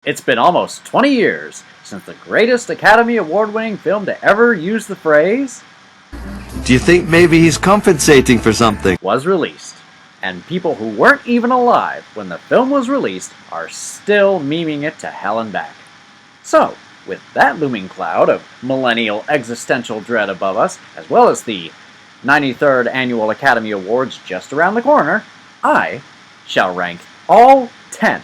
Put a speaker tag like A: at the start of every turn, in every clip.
A: It's been almost 20 years since the greatest Academy Award-winning film to ever use the phrase
B: Do you think maybe he's compensating for something?
A: was released. And people who weren't even alive when the film was released are still memeing it to hell and back. So, with that looming cloud of millennial existential dread above us, as well as the 93rd Annual Academy Awards just around the corner, I shall rank all 10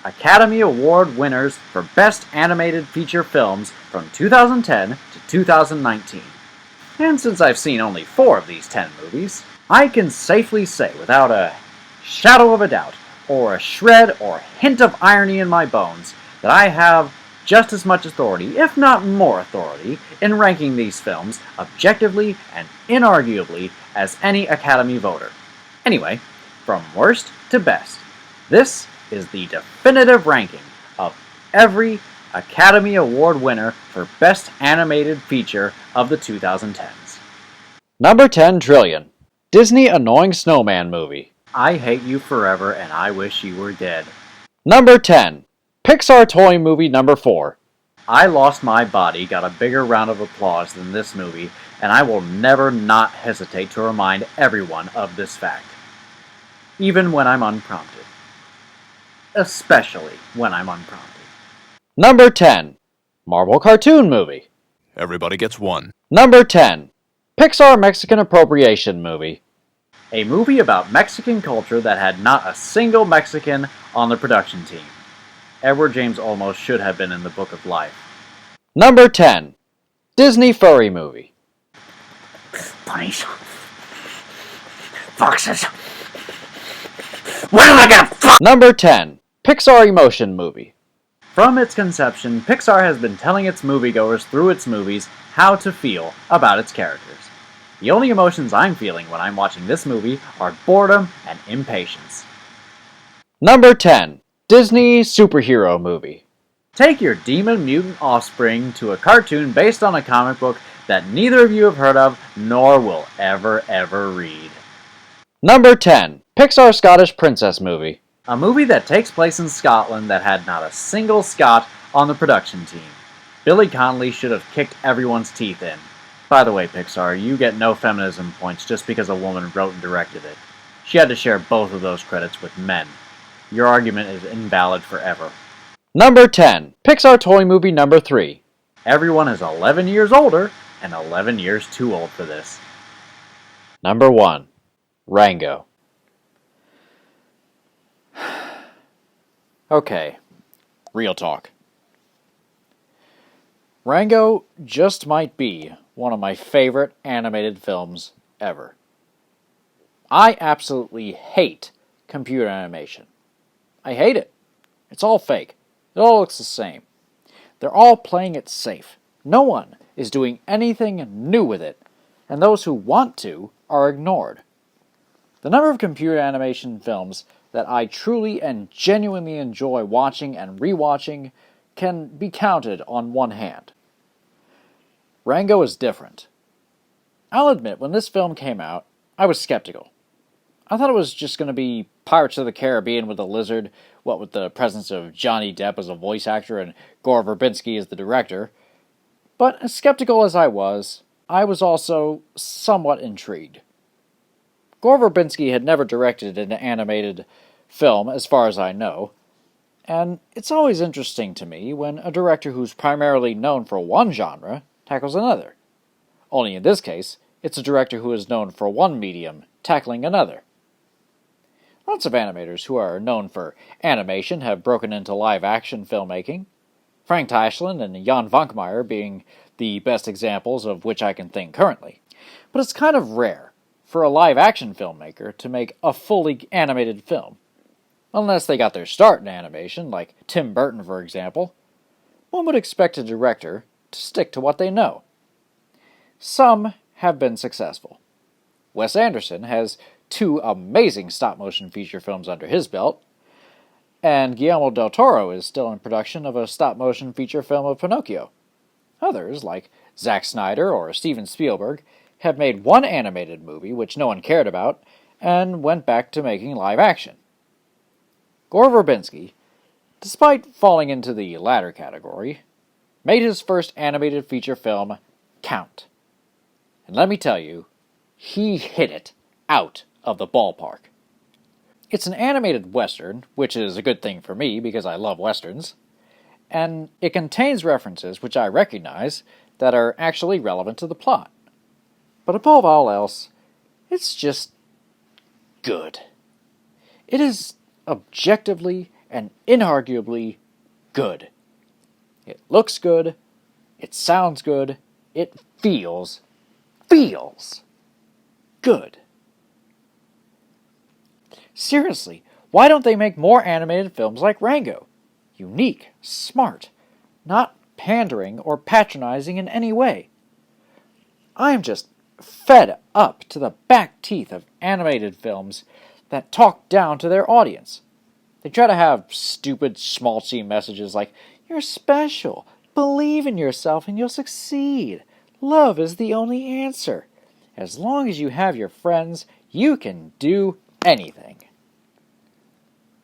A: Academy Award winners for Best Animated Feature Films from 2010 to 2019. And since I've seen only 4 of these 10 movies, I can safely say without a shadow of a doubt, or a shred or hint of irony in my bones, that I have just as much authority, if not more authority, in ranking these films objectively and inarguably as any Academy voter. Anyway, from worst to best, this is the definitive ranking of every Academy Award winner for Best Animated Feature of the 2010s. Number 10 Trillion. Disney Annoying Snowman Movie. I Hate You Forever and I Wish You Were Dead. Number 10. Pixar Toy Movie Number 4. I Lost My Body got a bigger round of applause than this movie, and I will never not hesitate to remind everyone of this fact. Even when I'm unprompted. Especially when I'm unprompted. Number 10. Marvel Cartoon Movie.
C: Everybody gets one.
A: Number 10. Pixar Mexican Appropriation Movie. A movie about Mexican culture that had not a single Mexican on the production team. Edward James Olmos should have been in the Book of Life. Number 10. Disney Furry Movie. Bunnies. Foxes. When am I gonna fuck? Number 10. Pixar Emotion Movie. From its conception, Pixar has been telling its moviegoers through its movies how to feel about its characters. The only emotions I'm feeling when I'm watching this movie are boredom and impatience. Number 10. Disney Superhero Movie. Take your demon mutant offspring to a cartoon based on a comic book that neither of you have heard of nor will ever read. Number 10. Pixar Scottish Princess Movie. A movie that takes place in Scotland that had not a single Scot on the production team. Billy Connolly should have kicked everyone's teeth in. By the way, Pixar, you get no feminism points just because a woman wrote and directed it. She had to share both of those credits with men. Your argument is invalid forever. Number 10. Pixar Toy Movie Number 3. Everyone is 11 years older and 11 years too old for this. Number 1. Rango. Okay, real talk. Rango just might be one of my favorite animated films ever. I absolutely hate computer animation. I hate it. It's all fake. It all looks the same. They're all playing it safe. No one is doing anything new with it, and those who want to are ignored. The number of computer animation films that I truly and genuinely enjoy watching and rewatching can be counted on one hand. Rango is different. I'll admit, when this film came out, I was skeptical. I thought it was just going to be Pirates of the Caribbean with a lizard, what with the presence of Johnny Depp as a voice actor and Gore Verbinski as the director. But as skeptical as I was also somewhat intrigued. Gore Verbinski had never directed an animated film, as far as I know, and it's always interesting to me when a director who's primarily known for one genre tackles another. Only in this case, it's a director who is known for one medium tackling another. Lots of animators who are known for animation have broken into live-action filmmaking, Frank Tashlin and Jan Vankmeyer being the best examples of which I can think currently. But it's kind of rare for a live-action filmmaker to make a fully animated film. Unless they got their start in animation, like Tim Burton for example, one would expect a director to stick to what they know. Some have been successful. Wes Anderson has 2 amazing stop-motion feature films under his belt, and Guillermo del Toro is still in production of a stop-motion feature film of Pinocchio. Others, like Zack Snyder or Steven Spielberg, have made one animated movie which no one cared about, and went back to making live action. Gore Verbinski despite falling into the latter category, made his first animated feature film count. And let me tell you, he hit it out of the ballpark. It's an animated western, which is a good thing for me because I love westerns, and it contains references which I recognize that are actually relevant to the plot. But above all else, it's just good. It is objectively and inarguably good. It looks good, it sounds good, it feels good. Seriously, why don't they make more animated films like Rango? Unique, smart, not pandering or patronizing in any way. I am just fed up to the back teeth of animated films that talk down to their audience. They try to have stupid, schmaltzy messages like, "You're special, believe in yourself and you'll succeed. Love is the only answer. As long as you have your friends, you can do anything."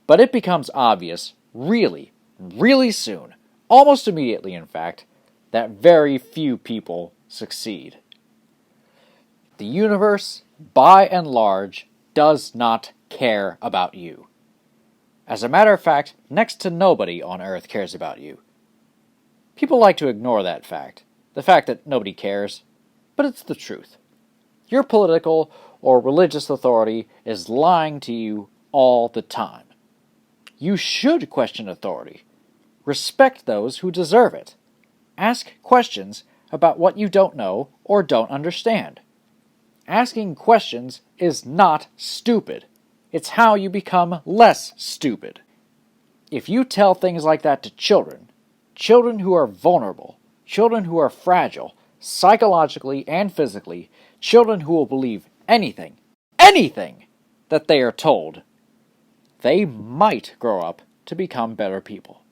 A: But it becomes obvious, really soon, almost immediately in fact, that very few people succeed. The universe, by and large, does not care about you. As a matter of fact, next to nobody on Earth cares about you. People like to ignore that fact, the fact that nobody cares, but it's the truth. Your political or religious authority is lying to you all the time. You should question authority. Respect those who deserve it. Ask questions about what you don't know or don't understand. Asking questions is not stupid. It's how you become less stupid. If you tell things like that to children who are vulnerable, children who are fragile, psychologically and physically, children who will believe anything that they are told, they might grow up to become better people.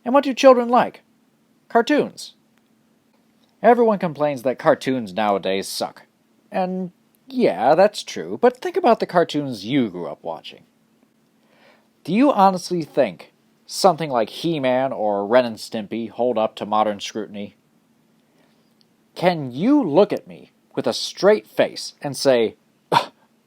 A: And what do children like? Cartoons. Everyone complains that cartoons nowadays suck. And yeah, that's true, but think about the cartoons you grew up watching. Do you honestly think something like He-Man or Ren and Stimpy hold up to modern scrutiny? Can you look at me with a straight face and say,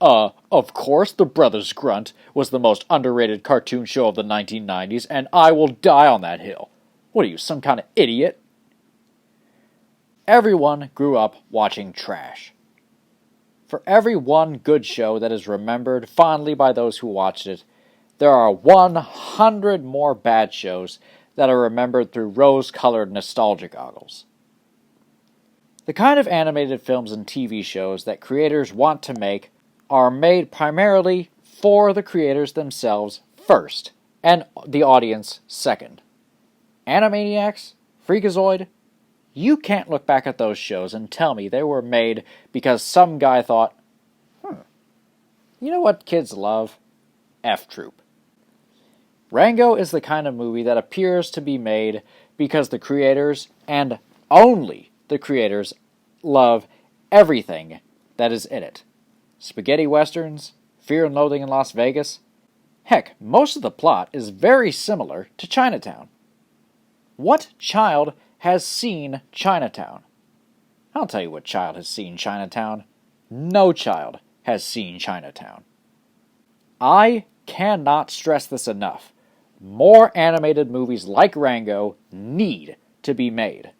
A: of course the Brothers Grunt was the most underrated cartoon show of the 1990s, and I will die on that hill. What are you, some kind of idiot? Everyone grew up watching trash. For every one good show that is remembered fondly by those who watched it, there are 100 more bad shows that are remembered through rose-colored nostalgia goggles. The kind of animated films and TV shows that creators want to make are made primarily for the creators themselves first, and the audience second. Animaniacs, Freakazoid, you can't look back at those shows and tell me they were made because some guy thought, you know what kids love? F-Troop. Rango is the kind of movie that appears to be made because the creators, and only the creators, love everything that is in it. Spaghetti westerns, Fear and Loathing in Las Vegas. Heck, most of the plot is very similar to Chinatown. What child has seen Chinatown? I'll tell you what child has seen Chinatown. No child has seen Chinatown. I cannot stress this enough. More animated movies like Rango need to be made.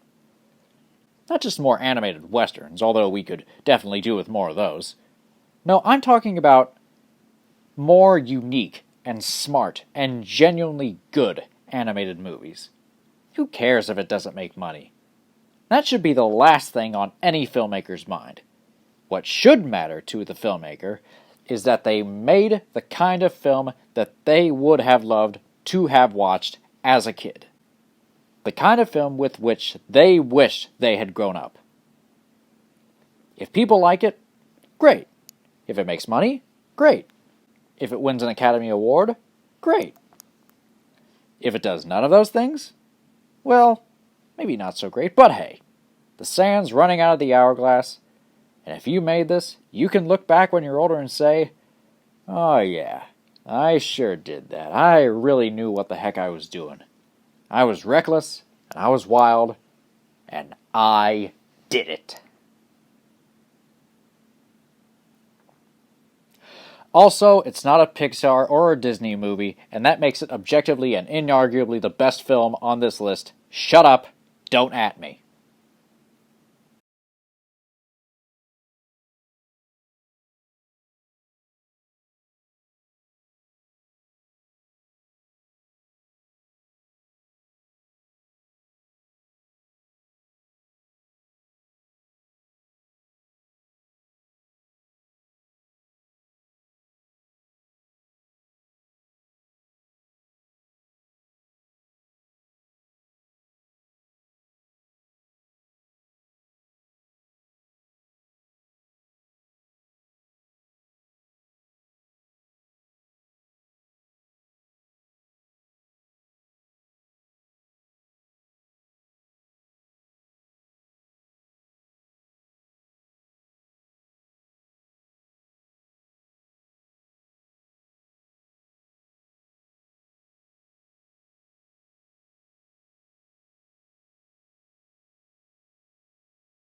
A: Not just more animated westerns, although we could definitely do with more of those. No, I'm talking about more unique and smart and genuinely good animated movies. Who cares if it doesn't make money? That should be the last thing on any filmmaker's mind. What should matter to the filmmaker is that they made the kind of film that they would have loved to have watched as a kid. The kind of film with which they wished they had grown up. If people like it, great. If it makes money, great. If it wins an Academy Award, great. If it does none of those things, well, maybe not so great, but hey, the sand's running out of the hourglass, and if you made this, you can look back when you're older and say, oh yeah, I sure did that. I really knew what the heck I was doing. I was reckless, and I was wild, and I did it. Also, it's not a Pixar or a Disney movie, and that makes it objectively and inarguably the best film on this list. Shut up, don't at me.